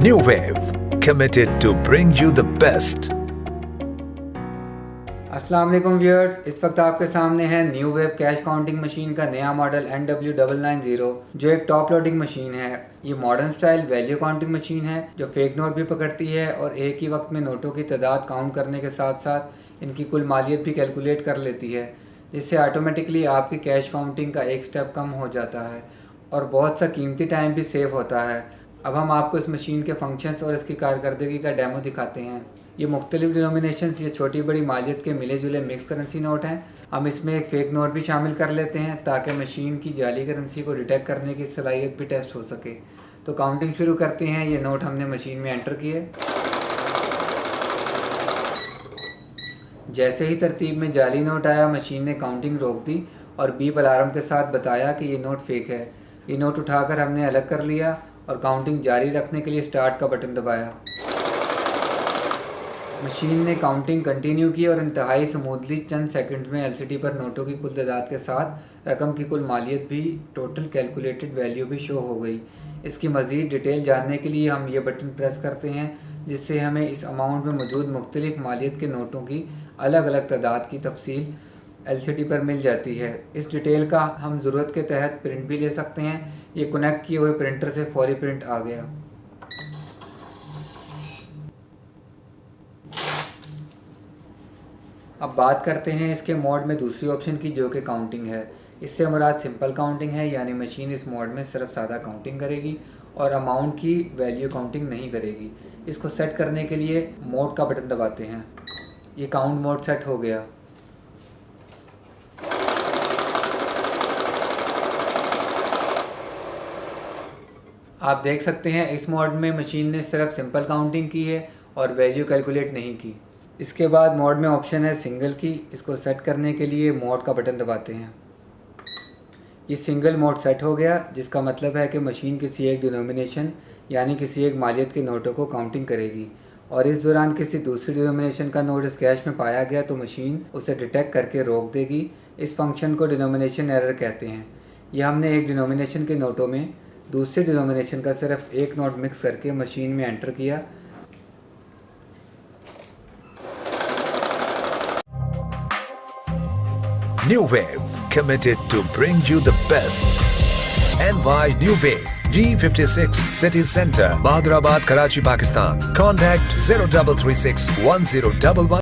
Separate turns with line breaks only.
New Wave, committed to bring you the best.
अस्सलाम वालेकुम viewers, इस वक्त आपके सामने है new wave cash counting machine का नया मॉडल NW990 जो एक टॉप लोडिंग मशीन है। ये modern style value counting machine है जो फेक नोट भी पकड़ती है और एक ही वक्त में नोटों की तादाद काउंट करने के साथ साथ इनकी कुल मालियत भी कैलकुलेट कर लेती है, जिससे ऑटोमेटिकली आपकी कैश काउंटिंग का एक स्टेप कम हो जाता है और बहुत सा कीमती टाइम भी सेव होता है। अब हम आपको इस मशीन के फंक्शंस और इसकी कारकर्दगी का डेमो दिखाते हैं। ये मुख्तलिफ डिनोमिनेशंस या छोटी बड़ी मालियत के मिले जुले मिक्स करेंसी नोट हैं। हम इसमें एक फ़ेक नोट भी शामिल कर लेते हैं ताकि मशीन की जाली करेंसी को डिटेक्ट करने की सलाहियत भी टेस्ट हो सके। तो काउंटिंग शुरू करते हैं। ये नोट हमने मशीन में एंटर किए। जैसे ही तरतीब में जाली नोट आया, मशीन ने काउंटिंग रोक दी और बीप अलार्म के साथ बताया कि ये नोट फेक है। ये नोट उठाकर हमने अलग कर लिया और काउंटिंग जारी रखने के लिए स्टार्ट का बटन दबाया। मशीन ने काउंटिंग कंटिन्यू की और इंतहाई स्मूथली चंद सेकंड्स में एलसीडी पर नोटों की कुल तादाद के साथ रकम की कुल मालियत भी, टोटल कैलकुलेटेड वैल्यू भी शो हो गई। इसकी मज़ीद डिटेल जानने के लिए हम ये बटन प्रेस करते हैं, जिससे हमें इस अमाउंट में मौजूद मुख्तलिफ मालियत के नोटों की अलग अलग तादाद की तफसील एलसीडी पर मिल जाती है। इस डिटेल का हम ज़रूरत के तहत प्रिंट भी ले सकते हैं। ये कनेक्ट किए हुए प्रिंटर से फौरी प्रिंट आ गया। अब बात करते हैं इसके मोड में दूसरी ऑप्शन की, जो कि काउंटिंग है। इससे मुराद सिंपल काउंटिंग है, यानी मशीन इस मोड में सिर्फ सादा काउंटिंग करेगी और अमाउंट की वैल्यू काउंटिंग नहीं करेगी। इसको सेट करने के लिए मोड का बटन दबाते हैं। ये काउंट मोड सेट हो गया। आप देख सकते हैं इस मोड में मशीन ने सिर्फ सिंपल काउंटिंग की है और वैल्यू कैलकुलेट नहीं की। इसके बाद मोड में ऑप्शन है सिंगल की। इसको सेट करने के लिए मोड का बटन दबाते हैं। ये सिंगल मोड सेट हो गया, जिसका मतलब है कि मशीन किसी एक डिनोमिनेशन यानी किसी एक मालियत के नोटों को काउंटिंग करेगी और इस दौरान किसी दूसरी डिनोमिनेशन का नोट इस कैश में पाया गया तो मशीन उसे डिटेक्ट करके रोक देगी। इस फंक्शन को डिनोमिनेशन एरर कहते हैं। यह हमने एक डिनोमिनेशन के नोटों में दूसरे डिनोमिनेशन का सिर्फ एक नोट मिक्स करके मशीन में एंटर किया।
New Wave, committed to bring you the best. NY New Wave, G56 City Center, Bahadurabad, Karachi, Pakistan. Contact 0336 1011.